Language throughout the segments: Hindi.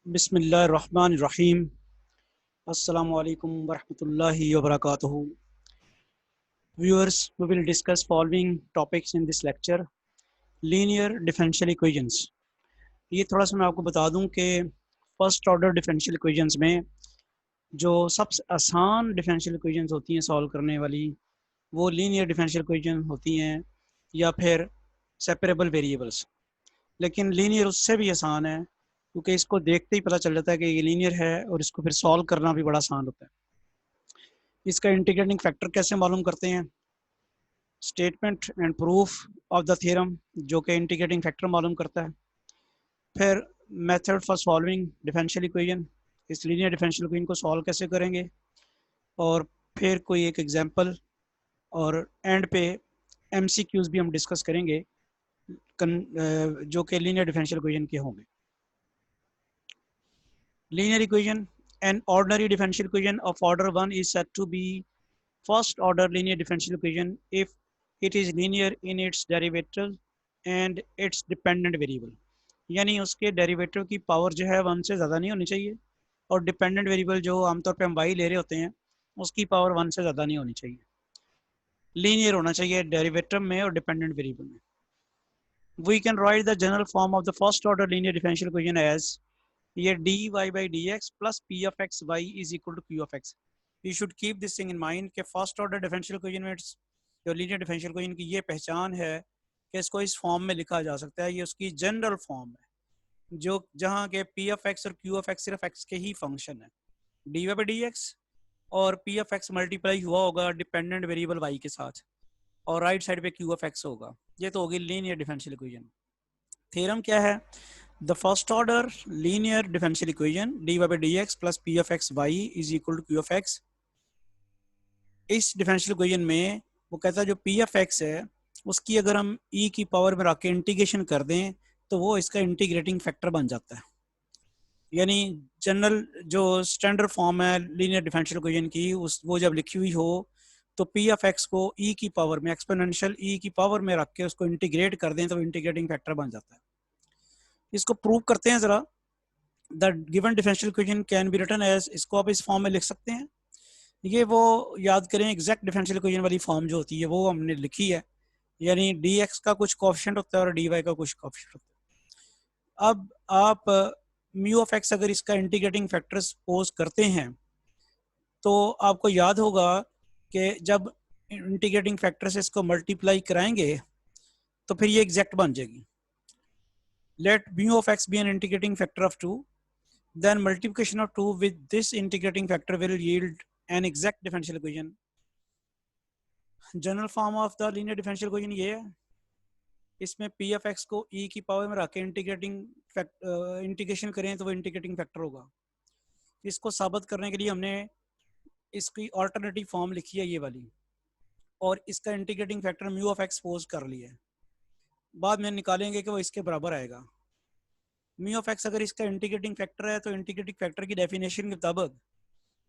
बिस्मिल्लाहिर्रहमानिर्रहीम। अस्सलामु अलैकुम वरहमतुल्लाहि वबरकातुहू। Viewers, we will discuss following topics in this lecture. Linear differential equations। ये थोड़ा सा मैं आपको बता दूं कि फर्स्ट ऑर्डर डिफरेंशियल इक्वेशंस में जो सबसे आसान डिफरेंशियल इक्वेशंस होती हैं सॉल्व करने वाली, वो लीनियर डिफरेंशियल इक्वेशन होती हैं या फिर सेपरेबल वेरिएबल्स। लेकिन लीनियर उससे भी आसान है क्योंकि इसको देखते ही पता चल जाता है कि ये लीनियर है और इसको फिर सॉल्व करना भी बड़ा आसान होता है। इसका इंटीग्रेटिंग फैक्टर कैसे मालूम करते हैं? Statement and proof of the theorem जो कि इंटीग्रेटिंग फैक्टर मालूम करता है। फिर method for solving differential equation, इस लीनियर डिफरेंशियल इक्वेशन को सॉल्व कैसे करेंगे, और फिर कोई एक एग्जांपल, और एंड पे एमसीक्यूज भी हम डिस्कस करेंगे जो कि लीनियर डिफरेंशियल इक्वेशन के होंगे। Linear equation, an ordinary differential equation of order 1 is said to be first order linear differential equation if it is linear in its derivative and its dependent variable। यानी उसके डेरिवेटिव की पावर जो है 1 से ज़्यादा नहीं होनी चाहिए और डिपेंडेंट वेरिएबल जो आमतौर पे हम y ले रहे होते हैं उसकी पावर 1 से ज़्यादा नहीं होनी चाहिए। लीनियर होना चाहिए डेरिवेटिव में और डिपेंडेंट वेरिएबल में। We can write the general form of the first order linear differential equation as ये dy by dx plus p of x y is equal to q of x। You should keep this thing in mind कि फर्स्ट ऑर्डर डिफरेंशियल इक्वेशन में जो लीनियर डिफरेंशियल इक्वेशन की ये पहचान है कि इसको इस फॉर्म में लिखा जा सकता है। ये उसकी जनरल फॉर्म है जो जहाँ के p of x और q of x सिर्फ x के ही फंक्शन है, dy by dx और p of x मल्टीप्लाई हुआ होगा डिपेंडेंट वेरिएबल y के साथ और राइट साइड पे q of x होगा। ये तो होगी लीनियर डिफरेंशियल इक्वेशन। थ्योरम क्या है? The first order linear differential equation dy by dx plus p of x y is equal to q of x। इस डिफरेंशियल इक्वेशन में वो कहता है जो p of x है उसकी अगर हम e की पावर में रख के इंटीग्रेशन कर दें तो वो इसका इंटीग्रेटिंग फैक्टर बन जाता है। यानी जनरल जो स्टैंडर्ड फॉर्म है लीनियर डिफरेंशियल इक्वेशन की उस वो जब लिखी हुई हो तो p of x को e की पावर में एक्सपोनेंशियल e की पावर में रख के उसको इंटीग्रेट कर दें तो इंटीग्रेटिंग फैक्टर बन जाता है। इसको प्रूव करते हैं जरा। The given differential equation can be written as, इसको आप इस फॉर्म में लिख सकते हैं। ये वो याद करें एग्जैक्ट डिफरेंशियल इक्वेशन वाली फॉर्म जो होती है वो हमने लिखी है, यानी dx का कुछ कोएफिशिएंट होता है और dy का कुछ कोएफिशिएंट होता है। अब आप म्यू ऑफ एक्स अगर इसका इंटीग्रेटिंग फैक्टर सपोज करते हैं तो आपको याद होगा कि जब इंटीग्रेटिंग फैक्टर से इसको मल्टीप्लाई कराएंगे तो फिर ये एग्जैक्ट बन जाएगी। Let mu of X be an integrating factor of 2, then multiplication of 2 with this integrating factor will yield an exact differential equation। General form of the linear differential equation ये है, इसमें p of x को e की पावर में रख के इंटीग्रेशन करें तो वो इंटीग्रेटिंग फैक्टर होगा। इसको साबित करने के लिए हमने इसकी ऑल्टरनेटिव फॉर्म लिखी है ये वाली और इसका integrating factor mu of x pose कर लिया है। बाद में निकालेंगे कि वो इसके बराबर आएगा। म्यू ऑफ एक्स अगर इसका इंटीग्रेटिंग फैक्टर है तो इंटीग्रेटिंग फैक्टर की डेफिनेशन के मुताबिक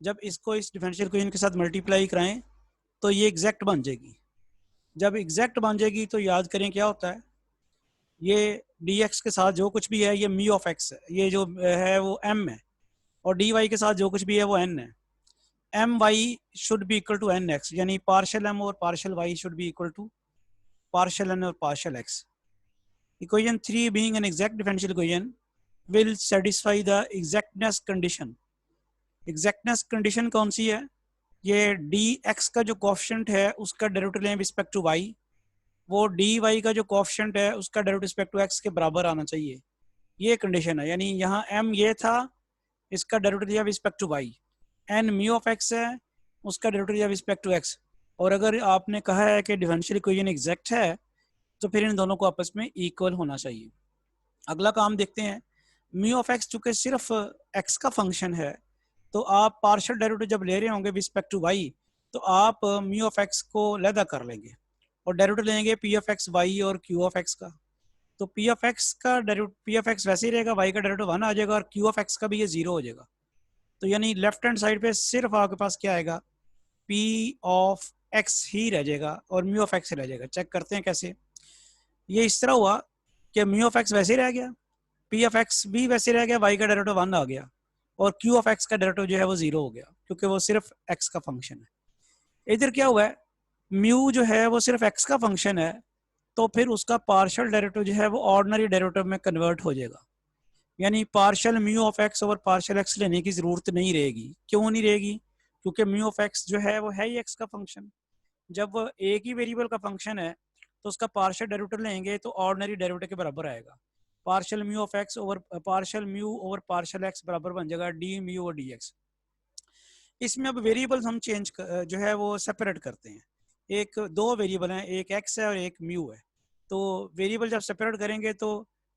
जब इसको इस डिफरेंशियल इक्वेशन के साथ मल्टीप्लाई कराएं तो ये एग्जैक्ट बन जाएगी। जब एग्जैक्ट बन जाएगी तो याद करें क्या होता है, ये dx के साथ जो कुछ भी है ये म्यू ऑफ एक्स है, ये जो है वो m है, और dy के साथ जो कुछ भी है वो n है। M Y should be equal to N X, यानी पार्शियल m और partial y should be equal to partial n और partial x। Equation 3 being an exact differential equation will satisfy the exactness condition. Exactness condition कौन सी है? ये dx का जो कोएफिशिएंट है उसका डेरिवेटिव लें रिस्पेक्ट टू y, वो dy का जो कोएफिशिएंट है उसका डेरिवेटिव रिस्पेक्ट टू x के बराबर आना चाहिए। ये कंडीशन है, यानी यहाँ m ये था, इसका डेरिवेटिव लिया respect to y, n mu of x है उसका डेरिवेटिव लिया रिस्पेक्ट टू x। और अगर आपने कहा है कि डिफरेंशियल इक्वेशन एग्जैक्ट है तो फिर इन दोनों को आपस में इक्वल होना चाहिए। अगला काम देखते हैं। म्यू ऑफ एक्स चूंकि सिर्फ x का फंक्शन है तो आप पार्शियल डेरिवेटिव जब ले रहे होंगे रिस्पेक्ट टू y तो आप म्यू ऑफ एक्स को लैदा कर लेंगे और डेरिवेटिव लेंगे p ऑफ एक्स y और q ऑफ एक्स का। तो p ऑफ एक्स का डेरिवेटिव p ऑफ एक्स वैसे ही रहेगा, y का डेरिवेटिव 1 आ जाएगा और q ऑफ एक्स का भी ये 0 हो जाएगा। तो यानी लेफ्ट हैंड साइड पे सिर्फ आपके पास क्या आएगा, p ऑफ x ही रह जाएगा और म्यू ऑफ एक्स रह जाएगा। चेक करते हैं कैसे। ये इस तरह हुआ कि म्यू ऑफ एक्स वैसे ही रह गया पी ऑफ एक्स भी वैसे रह गया, वाई का डेरिवेटिव 1 आ गया, और क्यू ऑफ एक्स का डेरिवेटिव जो है वो 0 हो गया, क्योंकि वो सिर्फ एक्स का फंक्शन है। इधर क्या हुआ है, म्यू जो है वो सिर्फ एक्स का फंक्शन है, तो फिर उसका पार्शियल डेरिवेटिव जो है वो ऑर्डिनरी डेरिवेटिव में कन्वर्ट हो जाएगा, यानी partial mu of x over partial x लेने की जरूरत नहीं रहेगी। क्यों नहीं रहेगी, क्योंकि म्यू ऑफ एक्स जो है वो है ही एक्स का फंक्शन। जब वो एक ही वेरिएबल का फंक्शन है तो उसका पार्शियल डेरिवेटिव लेंगे तो ऑर्डिनरी डेरिवेटिव के बराबर आएगा। Partial mu of x over partial x बराबर बन जाएगा डी म्यू और डी एक्स। इसमें अब वेरिएबल्स हम चेंज जो है वो सेपरेट करते हैं। एक दो वेरिएबल हैं, एक एक्स है और एक म्यू है। तो वेरिएबल जब सेपरेट करेंगे तो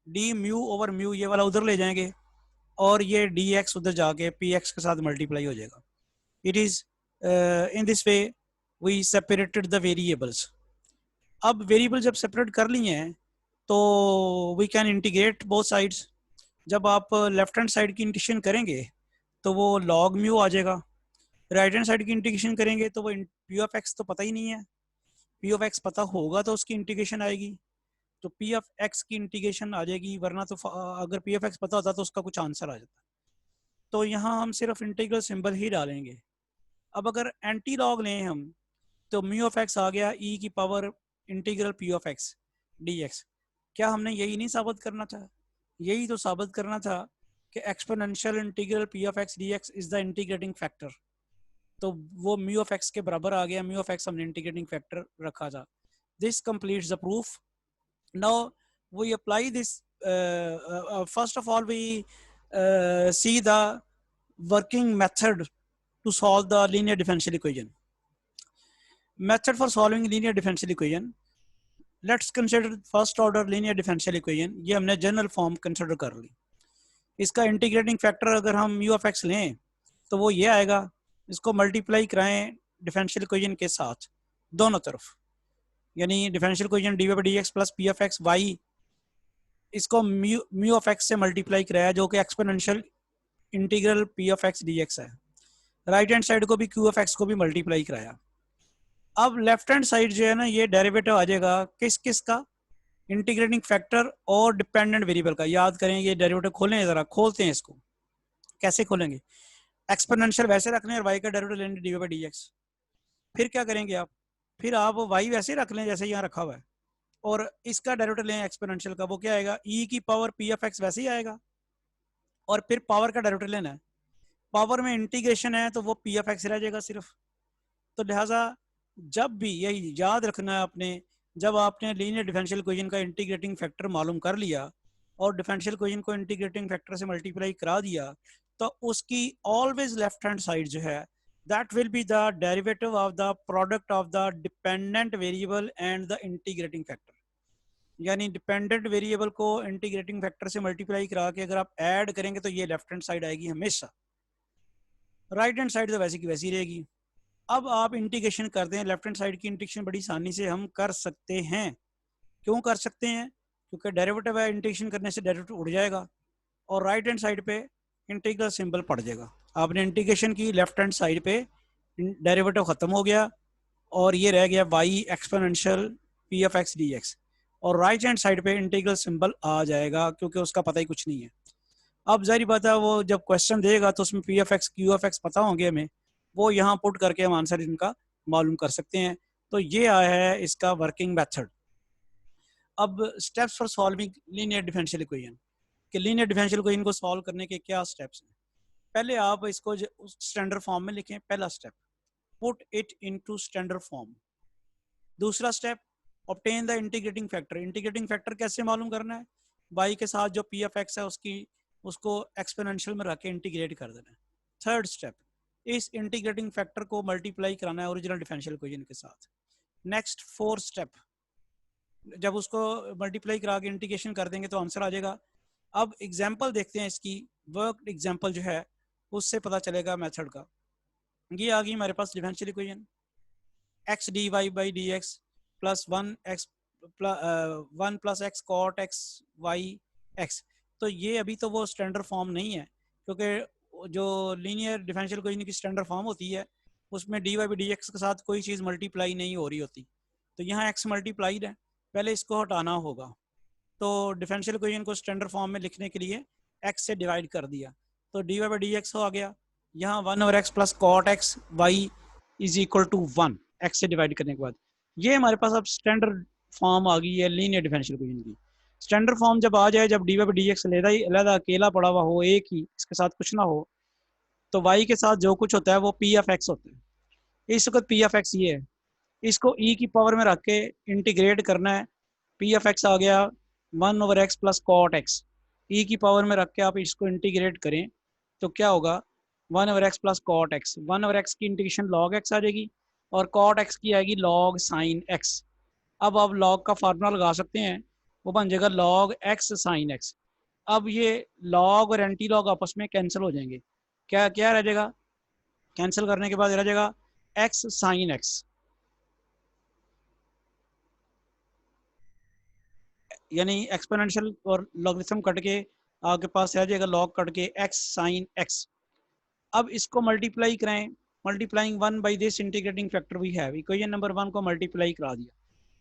डी म्यू ओवर म्यू ये वाला उधर ले जाएंगे, और ये डी एक्स उधर जाके पी एक्स के साथ मल्टीप्लाई हो जाएगा। It is in this way we separated the variables. अब वेरिएबल जब सेपरेट कर लिए हैं तो we can integrate both sides. जब आप लेफ्ट हैंड साइड की इंटीग्रेशन करेंगे तो वो लॉग म्यू आ जाएगा, राइट हैंड साइड की इंटीग्रेशन करेंगे तो वो पी ऑफ एक्स तो पता ही नहीं है, पी ऑफ एक्स पता होगा तो उसकी इंटीग्रेशन आएगी, तो पी ऑफ एक्स की इंटीग्रेशन आ जाएगी, वरना तो अगर पी ऑफ एक्स पता होता तो उसका कुछ आंसर आ जाता। तो यहाँ हम सिर्फ इंटीग्रल सिंबल ही डालेंगे। अब अगर एंटी लॉग लें हम तो म्यू ऑफ एक्स आ गया ई की power integral P of X D x. क्या हमने यही नहीं साबित करना था, यही तो साबित करना था कि exponential integral P of X D X is the integrating factor. तो वो म्यू ऑफ एक्स के बराबर आ गया, म्यू ऑफ एक्स हमने इंटीग्रेटिंग फैक्टर रखा था। This completes the proof. Now we apply this, first of all we see the working method to solve the linear differential equation. Method for solving linear differential equation. Let's consider first order linear differential equation. ये हमने जनरल फॉर्म कंसिडर कर ली। इसका इंटीग्रेटिंग फैक्टर अगर हम म्यू ऑफ एक्स लें तो वो ये आएगा, इसको मल्टीप्लाई कराएं डिफरेंशियल इक्वेशन के साथ दोनों तरफ, यानी differential equation D Y by D x plus P of X Y, इसको म्यू ऑफ एक्स से मल्टीप्लाई कराया जो कि exponential integral P of X D X है। राइट हैंड साइड को भी क्यू ऑफ एक्स को भी मल्टीप्लाई कराया। अब लेफ्ट हैंड साइड जो है ना, ये डेरिवेटिव आ जाएगा किस किस का, इंटीग्रेटिंग फैक्टर और डिपेंडेंट वेरिएबल का। याद करें ये डेरिवेटिव खोलें, जरा खोलते हैं इसको। कैसे खोलेंगे, एक्सपोनेंशियल वैसे रखने और वाई का डेरिवेटिव लेंगे डी वाई डी एक्स। फिर क्या करेंगे आप, फिर आप वाई वैसे रख लें जैसे यहाँ रखा हुआ है, और इसका डेरिवेटिव लें एक्सपोनेंशियल का, वो क्या आएगा ई की पावर पी ऑफ एक्स वैसे ही आएगा, और फिर पावर का डेरिवेटिव लेना है। पावर में इंटीग्रेशन है तो वो पी ऑफ एक्स रह जाएगा सिर्फ। तो लिहाजा जब भी यही याद रखना है आपने, जब आपने लीनियर डिफरेंशियल इक्वेशन का इंटीग्रेटिंग फैक्टर मालूम कर लिया और डिफरेंशियल इक्वेशन को इंटीग्रेटिंग फैक्टर से मल्टीप्लाई करा दिया, तो उसकी ऑलवेज लेफ्ट हैंड साइड जो है that will be the derivative of the product of the dependent variable and the integrating factor। यानी डिपेंडेंट वेरिएबल को इंटीग्रेटिंग फैक्टर से मल्टीप्लाई करा के अगर आप ऐड करेंगे तो ये लेफ्ट हैंड साइड आएगी हमेशा, राइट हैंड साइड तो वैसे की वैसी रहेगी। अब आप इंटीग्रेशन करते हैं, लेफ्ट हैंड साइड की इंटीग्रेशन बड़ी आसानी से हम कर सकते हैं। क्यों कर सकते हैं, क्योंकि डेरिवेटिव है, इंटीग्रेशन करने से डेरिवेटिव उड़ जाएगा और राइट हैंड साइड पे इंटीग्रल सिंबल पड़ जाएगा। आपने इंटीग्रेशन की, लेफ्ट हैंड साइड पे डेरिवेटिव खत्म हो गया और ये रह गया Y exponential P of X D X, और राइट हैंड साइड पे इंटीग्रल सिंबल आ जाएगा क्योंकि उसका पता ही कुछ नहीं है। अब जाहिर बात है वो जब क्वेश्चन देगा तो उसमें P of x Q of x पता होंगे हमें, वो यहाँ पुट करके हम आंसर इनका मालूम कर सकते हैं। तो ये आया है इसका वर्किंग मेथड। अब steps for solving linear differential equation, कि लीनियर डिफरेंशियल इक्वेशन को सॉल्व करने के क्या स्टेप्स हैं। पहले आप इसको स्टैंडर्ड फॉर्म में लिखें, पहला step put it into standard form. दूसरा step obtain the integrating factor. Integrating factor कैसे मालूम करना है, वाई के साथ जो पी ऑफ एक्स है उसको एक्सपोनेंशियल में रख के इंटीग्रेट कर देना है। थर्ड स्टेप, इस इंटीग्रेटिंग फैक्टर को मल्टीप्लाई कराना है ओरिजिनल डिफरेंशियल इक्वेशन के साथ। नेक्स्ट फोर्थ स्टेप, जब उसको मल्टीप्लाई करा के इंटीग्रेशन कर देंगे तो आंसर आ जाएगा। अब एग्जाम्पल देखते हैं इसकी, वर्क एग्जाम्पल जो है उससे पता चलेगा मेथड का। ये आ गई हमारे पास differential equation, x D Y by D x plus one plus x cot x y x. तो ये अभी तो वो स्टैंडर्ड फॉर्म नहीं है, क्योंकि जो लीनियर डिफरेंशियल इक्वेशन की स्टैंडर्ड फॉर्म होती है उसमें D Y by D X के साथ कोई चीज़ मल्टीप्लाई नहीं हो रही होती। तो यहाँ एक्स मल्टीप्लाइड है, पहले इसको हटाना होगा। तो डिफरेंशियल इक्वेशन को स्टैंडर्ड फॉर्म में लिखने के लिए x से डिवाइड कर दिया, तो dy बाई डी एक्स आ गया। यहाँ 1/x plus cot x Y is equal to 1, x से डिवाइड करने के बाद ये हमारे पास अब स्टैंडर्ड फॉर्म आ गई है लीनियर डिफरेंशियल इक्वेशन की। स्टैंडर्ड फॉर्म जब आ जाए, जब dy बाई डी एक्स अलग अकेला पड़ा हुआ हो, एक ही इसके साथ कुछ ना हो, तो y के साथ जो कुछ होता है वो p ऑफ x होता है। इस वक्त p ऑफ x ये है, इसको e की पावर में रख के इंटीग्रेट करना है। p ऑफ x आ गया 1/x plus cot X, e की पावर में रख के आप इसको इंटीग्रेट करें तो क्या होगा 1/x plus cot x. 1/x की इंटीग्रेशन लॉग x आ जाएगी और कॉट x की आएगी लॉग साइन x। अब आप log का फार्मूला लगा सकते हैं, वो बन जाएगा log x साइन x। अब ये log और एंटी लॉग आपस में कैंसिल हो जाएंगे, क्या क्या रह जाएगा, कैंसिल करने के बाद रह जाएगा x साइन x, यानी एक्सपोनेंशियल और लॉगरिथम कट के आपके पास आ जाएगा लॉग कट के x साइन x। अब इसको मल्टीप्लाई कराएं, multiplying 1 by this integrating factor we have. Equation number 1 को मल्टीप्लाई करा दिया,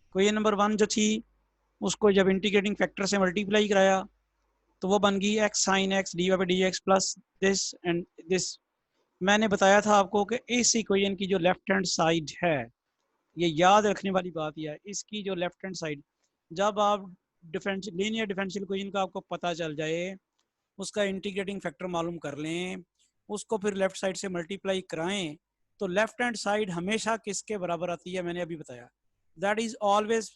इक्वेशन नंबर 1 जो थी उसको जब इंटीग्रेटिंग फैक्टर से मल्टीप्लाई कराया तो वो बन गई x sine x D Y by D x plus this and this. मैंने बताया था आपको कि इस इक्वेशन की जो लेफ्ट हैंड साइड है, ये याद रखने वाली बात यह है, इसकी जो लेफ्ट हैंड साइड जब आप लीनियर डिफरेंशियल इक्वेशन का आपको पता चल जाए, उसका इंटीग्रेटिंग फैक्टर मालूम कर लें, उसको फिर लेफ्ट साइड से मल्टीप्लाई कराएं, तो लेफ्ट हैंड साइड हमेशा किसके बराबर आती है, मैंने अभी बताया, that is always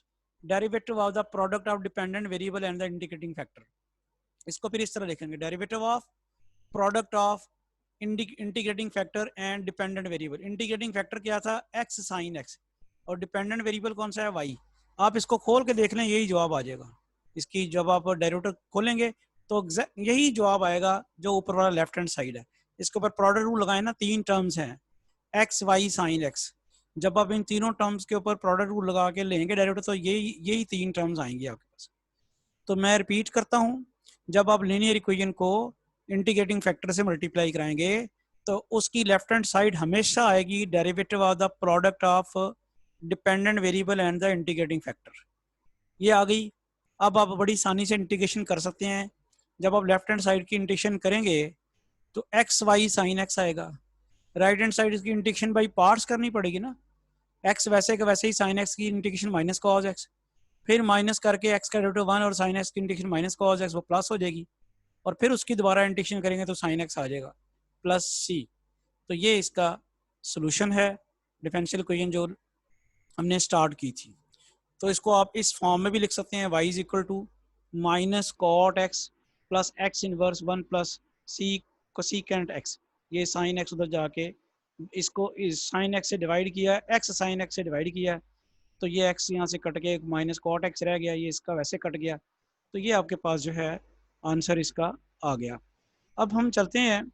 derivative of the product of dependent variable and the integrating factor. इसको फिर इस तरह लिखेंगे, derivative of product of integrating factor and dependent variable. Integrating factor क्या था, x साइन x, और डिपेंडेंट वेरिएबल कौन सा है, y। आप इसको खोल के देख लें, यही जवाब आ जाएगा इसकी। जब आप डेरिवेटिव खोलेंगे तो यही जवाब आएगा जो ऊपर वाला लेफ्ट हैंड साइड है। इसके ऊपर प्रोडक्ट रूल लगाए ना, 3 टर्म्स हैं x y साइन x। जब आप इन तीनों टर्म्स के ऊपर प्रोडक्ट रूल लगा के लेंगे डेरिवेटिव, तो यही यही 3 टर्म्स आएंगे आपके पास। तो मैं रिपीट करता हूँ, जब आप लीनियर इक्वेशन को इंटीग्रेटिंग फैक्टर से मल्टीप्लाई कराएंगे तो उसकी लेफ्ट हैंड साइड हमेशा आएगी derivative of the product of dependent variable and the integrating factor. ये आ गई। अब आप बड़ी आसानी से इंटीग्रेशन कर सकते हैं। जब आप लेफ्ट हैंड साइड की इंटीग्रेशन करेंगे तो एक्स वाई साइन एक्स आएगा। राइट हैंड साइड की इंटीग्रेशन बाई पार्ट्स करनी पड़ेगी ना, एक्स वैसे का वैसे ही साइन एक्स की इंटीग्रेशन माइनस कॉस एक्स, फिर माइनस करके एक्स का डेरिवेटिव 1 और साइन एक्स की इंटीग्रेशन माइनस कॉस एक्स, वो प्लस हो जाएगी, और फिर उसकी दोबारा इंटीग्रेशन करेंगे तो साइन एक्स आ जाएगा प्लस सी। तो ये इसका सोल्यूशन है डिफरेंशियल इक्वेशन जो हमने स्टार्ट की थी। तो इसको आप इस फॉर्म में भी लिख सकते हैं, y is equal to minus cot X plus X inverse 1 plus C cosecant X. ये साइन एक्स उधर जाके इसको इस साइन एक्स से डिवाइड किया, एक्स साइन एक्स से डिवाइड किया, तो ये x यहाँ से कट के माइनस कॉट एक्स रह गया, ये इसका वैसे कट गया, तो ये आपके पास जो है आंसर इसका आ गया। अब हम चलते हैं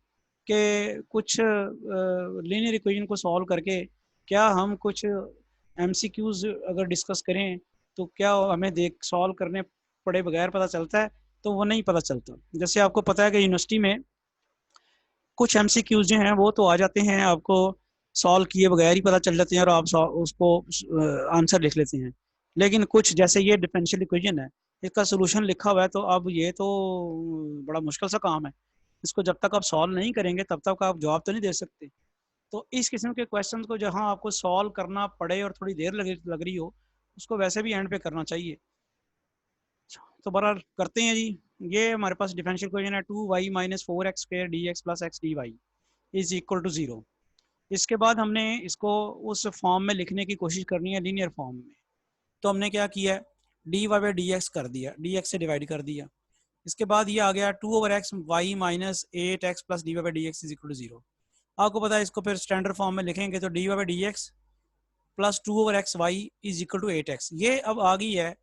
कि कुछ लीनियर इक्वेशन को सॉल्व करके क्या हम कुछ MCQs अगर डिस्कस करें तो क्या हमें देख सॉल्व करने पड़े बगैर पता चलता है, तो वो नहीं पता चलता। जैसे आपको पता है कि यूनिवर्सिटी में कुछ MCQs जो हैं वो तो आ जाते हैं, आपको सॉल्व किए बगैर ही पता चल जाते हैं और आप उसको आंसर लिख लेते हैं। लेकिन कुछ जैसे ये डिफरेंशियल इक्वेशन है, इसका सोल्यूशन लिखा हुआ है, तो अब ये तो बड़ा मुश्किल सा काम है, इसको जब तक आप सॉल्व नहीं करेंगे तब तक आप जवाब तो नहीं दे सकते। तो इस किस्म के क्वेश्चंस को जहां आपको सॉल्व करना पड़े और थोड़ी देर लग रही हो, उसको वैसे भी एंड पे करना चाहिए। तो बहरहाल करते हैं जी। ये हमारे पास डिफरेंशियल इक्वेशन है 2y minus 4x square D x plus X D Y is equal to 0। इसके बाद हमने इसको उस फॉर्म में लिखने की कोशिश करनी है, लीनियर फॉर्म में। तो हमने क्या किया, D Y by D X कर दिया, डी एक्स से डिवाइड कर दिया। इसके बाद ये आ गया 2/x Y minus 8x plus D Y by D X is equal to 0। आपको पता है इसको फिर स्टैंडर्ड फॉर्म में लिखेंगे तो D Y by D x plus 2/x Y is equal to 8x। ये अब आ गई है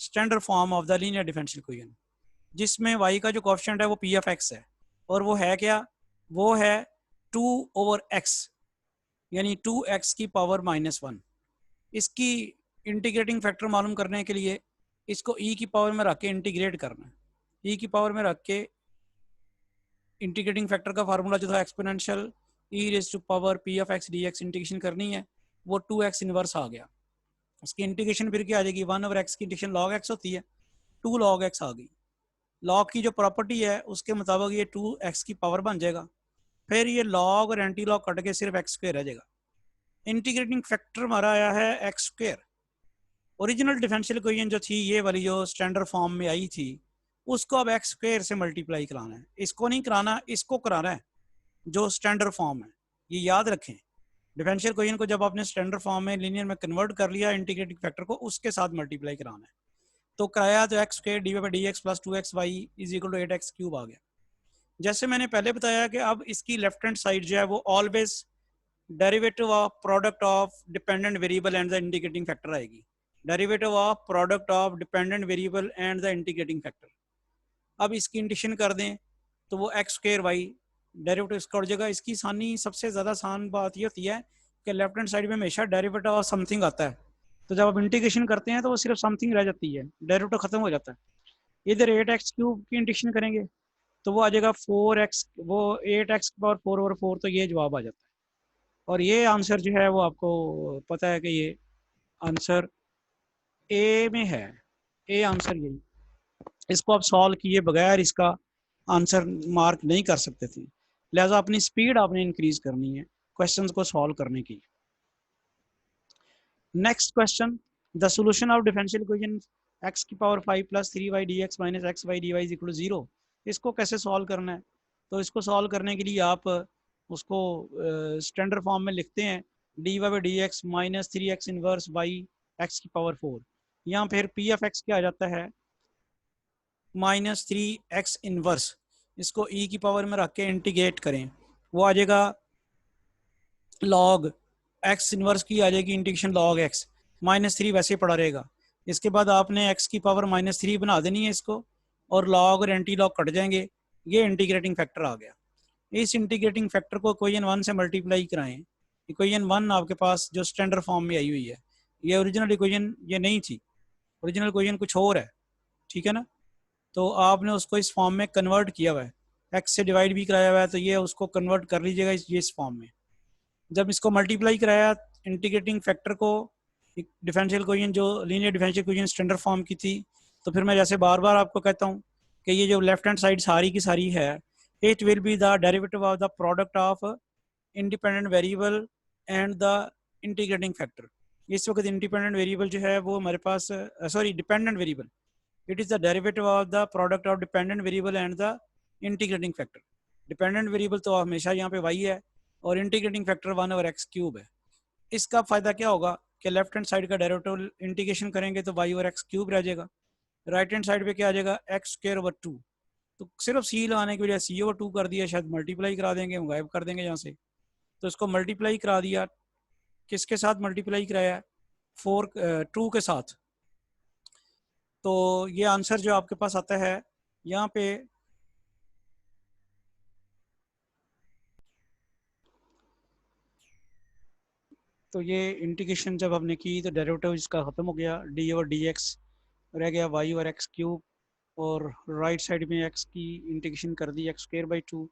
standard form of the linear differential equation, जिसमें y का जो कोएफिशिएंट है वो p ऑफ x है, और वो है क्या, वो है 2/x, यानी 2x की पावर -1। इसकी इंटीग्रेटिंग फैक्टर मालूम करने के लिए इसको e की पावर में रख के इंटीग्रेट करना है। e की पावर में रख के इंटीग्रेटिंग फैक्टर का फार्मूला जो था exponential e raise to power p of x dx integration करनी है, वो 2x इनवर्स आ गया। उसकी इंटीग्रेशन फिर क्या आ जाएगी, 1/x की इंटीग्रेशन log x होती है, 2 log x आ गई। log की जो प्रॉपर्टी है उसके मुताबिक ये 2x की पावर बन जाएगा। फिर ये log और एंटी log कट के सिर्फ x स्क्वायर रह जाएगा। इंटीग्रेटिंग फैक्टर हमारा आया है x square. Original differential equation जो थी ये वाली जो स्टैंडर्ड फॉर्म में आई थी उसको अब एक्स स्क्वायर से मल्टीप्लाई कराना है। इसको नहीं कराना, इसको कराना है जो स्टैंडर्ड फॉर्म है। ये याद रखें, डिफरेंशियल इक्वेशन को जब आपने स्टैंडर्ड फॉर्म में लीनियर में कन्वर्ट कर लिया इंटीग्रेटिंग फैक्टर को उसके साथ मल्टीप्लाई कराना है। तो कराया तो x square d Y by D x plus 2xy is equal to 8x cube आ गया। जैसे मैंने पहले बताया कि अब इसकी लेफ्ट हैंड साइड जो है वो always derivative of product of dependent variable and the integrating factor आएगी। Derivative of product of dependent variable and the integrating factor. अब इसकी इंटीग्रेशन कर दें तो वो एक्स स्क्वायर वाई डेरिवेटिव इसका उड़ जाएगा। इसकी आसानी सबसे ज़्यादा आसान बात ये होती है कि लेफ्ट हैंड साइड में हमेशा डेरिवेटिव ऑफ समथिंग आता है, तो जब आप इंटीग्रेशन करते हैं तो वो सिर्फ समथिंग रह जाती है, डेरिवेटिव खत्म हो जाता है। इधर 8x क्यूब की इंटीग्रेशन करेंगे तो वो आ जाएगा 4x, वो 8x पावर 4 ओवर 4, तो ये जवाब आ जाता है। और ये आंसर जो है वो आपको पता है कि ये आंसर ए में है। ए आंसर यही, इसको आप सॉल्व किए बगैर इसका आंसर मार्क नहीं कर सकते थे, लिहाजा अपनी स्पीड आपने इंक्रीज करनी है क्वेश्चंस को सॉल्व करने की। Next question, the solution of differential equation x की power 5 plus 3y dx minus xy dy is equal to 0। इसको कैसे सॉल्व करना है? तो इसको सॉल्व करने के लिए आप उसको स्टैंडर्ड फॉर्म में लिखते हैं dy by D x minus 3x inverse by x की पावर 4। यहाँ फिर p ऑफ x क्या आ जाता है माइनस 3x इनवर्स, इसको e की पावर में रख के इंटीग्रेट करें वो आ जाएगा लॉग x इनवर्स की आ जाएगी इंटीग्रेशन लॉग x माइनस 3 वैसे पड़ा रहेगा। इसके बाद आपने x की पावर माइनस 3 बना देनी है इसको, और लॉग और एंटी लॉग कट जाएंगे, ये इंटीग्रेटिंग फैक्टर आ गया। इस इंटीग्रेटिंग फैक्टर को इक्वेशन 1 से मल्टीप्लाई कराएं। इक्वेशन 1 आपके पास जो स्टैंडर्ड फॉर्म में आई हुई है, ये ओरिजिनल इक्वेशन ये नहीं थी, ओरिजिनल इक्वेशन कुछ और है, ठीक है ना। तो आपने उसको इस फॉर्म में कन्वर्ट किया हुआ है, एक्स से डिवाइड भी कराया हुआ है, तो ये उसको कन्वर्ट कर लीजिएगा इस फॉर्म में। जब इसको मल्टीप्लाई कराया इंटीग्रेटिंग फैक्टर को, डिफरेंशियल इक्वेशन जो linear differential equation standard form की थी, तो फिर मैं जैसे बार बार आपको कहता हूँ कि ये जो लेफ्ट हैंड साइड सारी की सारी है, it will be the derivative of the product of independent variable and the integrating factor. इस वक्त इंडिपेंडेंट वेरिएबल जो है वो हमारे पास sorry dependent variable, it is the derivative of the product of dependent variable and the integrating factor. Dependent variable तो हमेशा यहाँ पे y है और integrating factor 1 over x cube है। इसका फायदा क्या होगा कि लेफ्ट हैंड साइड का डेरिवेटिव इंटीग्रेशन करेंगे तो y ओवर x क्यूब रह जाएगा, राइट हैंड साइड पे क्या आ जाएगा x स्क्वायर ओवर 2। तो सिर्फ c लगाने की वजह c ओवर 2 कर दिया, शायद मल्टीप्लाई करा देंगे, हम गायब कर देंगे यहाँ से। तो इसको मल्टीप्लाई करा दिया, किसके साथ मल्टीप्लाई कराया है 2 के साथ। तो ये आंसर जो आपके पास आता है यहाँ पे तो ये इंटीग्रेशन जब हमने की तो डेरिवेटिव इसका ख़त्म हो गया, डी ओवर डी एक्स रह गया वाई ओवर एक्स क्यूब, और राइट साइड में एक्स की इंटीग्रेशन कर दी x square by 2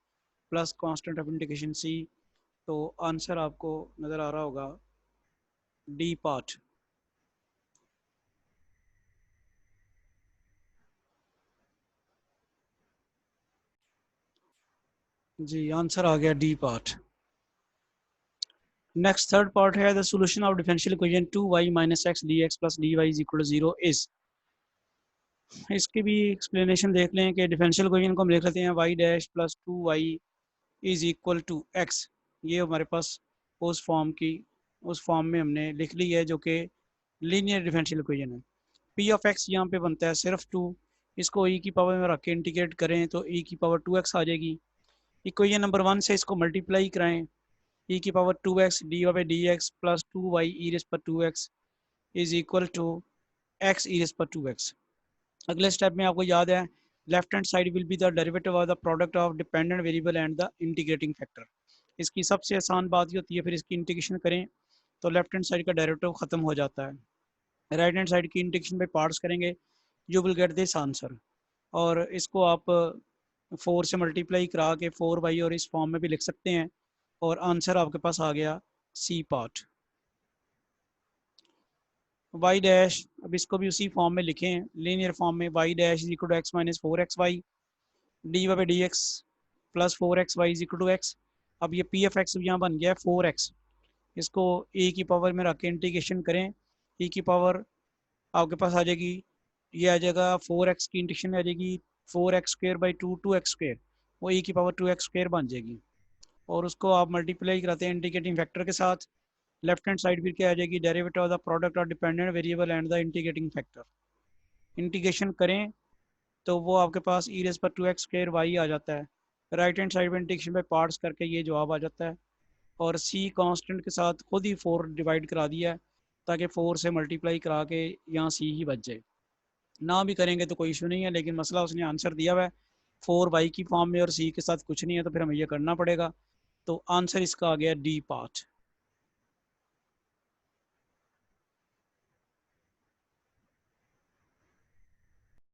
plus constant of integration C. तो आंसर आपको नज़र आ रहा होगा डी पार्ट। जी आंसर आ गया D part. Next third part है the solution of differential equation 2y minus x D x plus D Y is equal to 0 is. इसकी भी एक्सप्लेनेशन देख लें कि डिफरेंशियल इक्वेशन को हम लिख लेते हैं y dash plus 2y is equal to x। ये हमारे पास उस फॉर्म में हमने लिख ली है जो कि लीनियर डिफरेंशियल इक्वेशन है। p ऑफ x यहाँ पे बनता है सिर्फ 2, इसको e की पावर में रख के इंटीग्रेट करें तो e की पावर 2x आ जाएगी। इक्वेशन नंबर 1 से इसको मल्टीप्लाई कराएं, e की power 2x D by D x plus 2y E raise पर 2x is equal to x E raise पर 2x। अगले स्टेप में आपको याद है left hand side will be the derivative of the product of dependent variable and the integrating factor. इसकी सबसे आसान बात ये होती है, फिर इसकी इंटीग्रेशन करें तो लेफ्ट हैंड साइड का डेरिवेटिव खत्म हो जाता है। राइट हैंड साइड की इंटीग्रेशन पे पार्ट्स करेंगे, you will get this answer. और इसको आप 4 से मल्टीप्लाई करा के 4y और इस फॉर्म में भी लिख सकते हैं, और आंसर आपके पास आ गया सी पार्ट। वाई डैश, अब इसको भी उसी फॉर्म में लिखें, लीनियर फॉर्म में, Y dash is equal to X minus four X Y D Y D x plus four X Y is equal to X. अब ये पी एफ एक्स यहाँ बन गया है फोर एक्स, इसको ए की पावर में रख के इंटीग्रेशन करें, ए की पावर आपके पास आ जाएगी, ये आ जाएगा फोर एक्स की इंटीग्रेशन आ जाएगी four X square by two two X square, वो ए की पावर टू एक्स स्क्र बन जाएगी। और उसको आप मल्टीप्लाई कराते हैं इंटीग्रेटिंग फैक्टर के साथ, लेफ्ट हैंड साइड फिर क्या आ जाएगी, derivative of the product of dependent variable and the integrating factor. Integration करें तो वो आपके पास ई रेस पर टू एक्स स्क्र वाई आ जाता है, राइट हैंड साइड में इंटीग्रेशन पे पार्ट्स करके ये जवाब आ जाता है। और सी कांस्टेंट के साथ खुद ही फोर डिवाइड करा दिया है ताकि फोर से मल्टीप्लाई करा के यहाँ सी ही बच जाए। ना भी करेंगे तो कोई इशू नहीं है, लेकिन मसला उसने आंसर दिया हुआ है फोर वाई की फॉर्म में और सी के साथ कुछ नहीं है, तो फिर हमें ये करना पड़ेगा। तो आंसर इसका आ गया डी पार्ट।